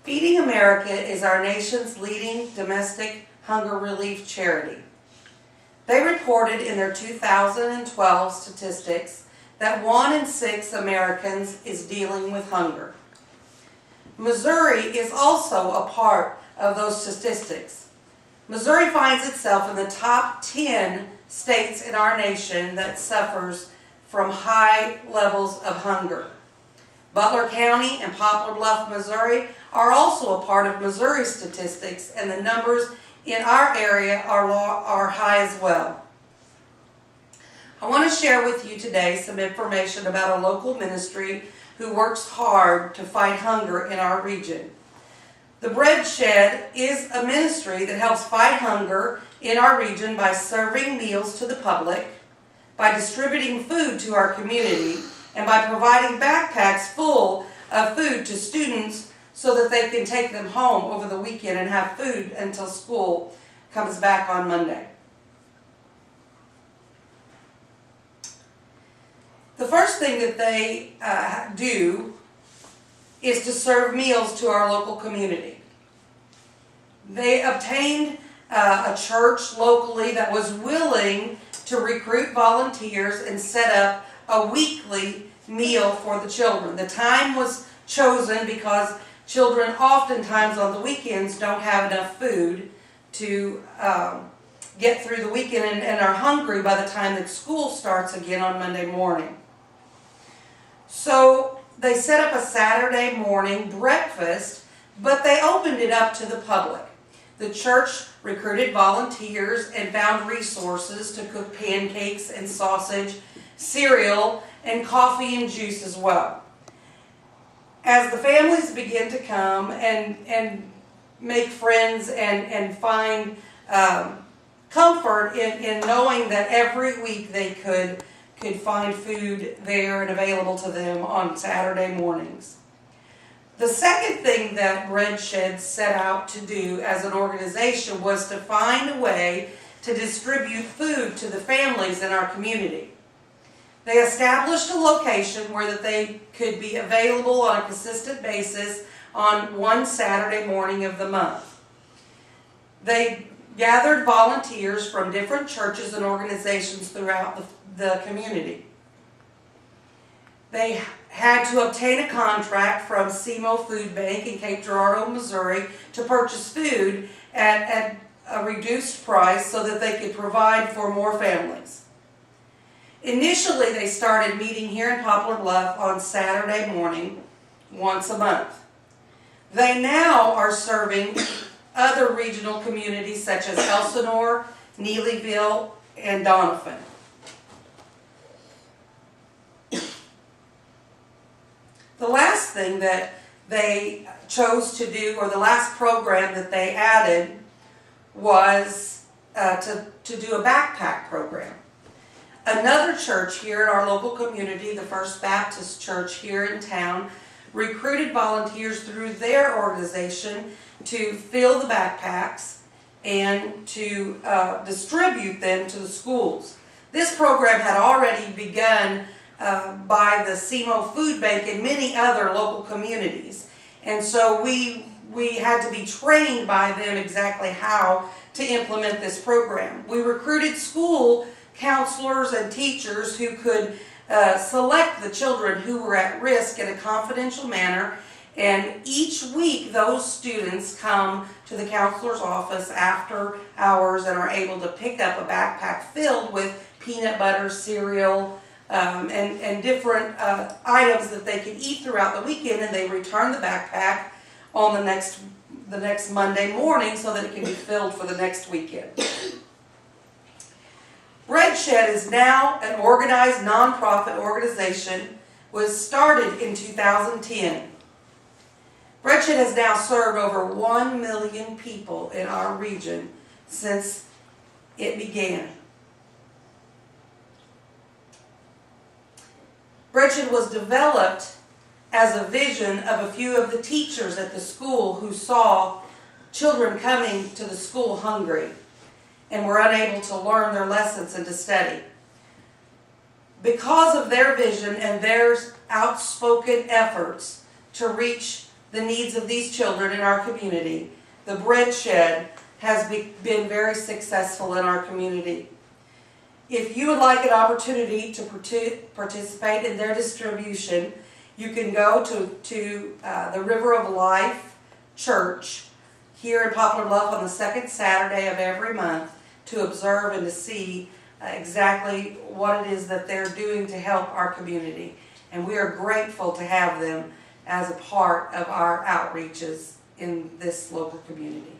Feeding America is our nation's leading domestic hunger relief charity. They reported in their 2012 statistics that 1 in 6 Americans is dealing with hunger. Missouri is also a part of those statistics. Missouri finds itself in the top 10 states in our nation that suffers from high levels of hunger. Butler County and Poplar Bluff, Missouri are also a part of Missouri statistics, and the numbers in our area are high as well. I want to share with you today some information about a local ministry who works hard to fight hunger in our region. The Bread Shed is a ministry that helps fight hunger in our region by serving meals to the public, by distributing food to our community, and by providing backpacks full of food to students so that they can take them home over the weekend and have food until school comes back on Monday. The first thing that they do is to serve meals to our local community. They obtained a church locally that was willing to recruit volunteers and set up a weekly meal for the children. The time was chosen because children oftentimes on the weekends don't have enough food to get through the weekend and are hungry by the time that school starts again on Monday morning. So they set up a Saturday morning breakfast, but they opened it up to the public. The church recruited volunteers and found resources to cook pancakes and sausage, cereal, and coffee and juice as well. As the families begin to come and make friends and find comfort in knowing that every week they could find food there and available to them on Saturday mornings. The second thing that Bread Shed set out to do as an organization was to find a way to distribute food to the families in our community. They established a location where that they could be available on a consistent basis on one Saturday morning of the month. They gathered volunteers from different churches and organizations throughout the community. They had to obtain a contract from SEMO Food Bank in Cape Girardeau, Missouri to purchase food at a reduced price so that they could provide for more families. Initially, they started meeting here in Poplar Bluff on Saturday morning, once a month. They now are serving other regional communities such as Elsinore, Neelyville, and Doniphan. The last thing that they chose to do, or the last program that they added, was to do a backpack program. Another church here in our local community, the First Baptist Church here in town, recruited volunteers through their organization to fill the backpacks and to distribute them to the schools. This program had already begun by the SEMO Food Bank and many other local communities. And so we had to be trained by them exactly how to implement this program. We recruited school counselors and teachers who could select the children who were at risk in a confidential manner, and each week those students come to the counselor's office after hours and are able to pick up a backpack filled with peanut butter, cereal, and different items that they can eat throughout the weekend, and they return the backpack on the next Monday morning so that it can be filled for the next weekend. Bread Shed is now an organized nonprofit organization, was started in 2010. Bread Shed has now served over 1 million people in our region since it began. Bread Shed was developed as a vision of a few of the teachers at the school who saw children coming to the school hungry and were unable to learn their lessons and to study. Because of their vision and their outspoken efforts to reach the needs of these children in our community, the Bread Shed has been very successful in our community. If you would like an opportunity to participate in their distribution, you can go to the River of Life Church here in Poplar Bluff on the second Saturday of every month to observe and to see exactly what it is that they're doing to help our community. And we are grateful to have them as a part of our outreaches in this local community.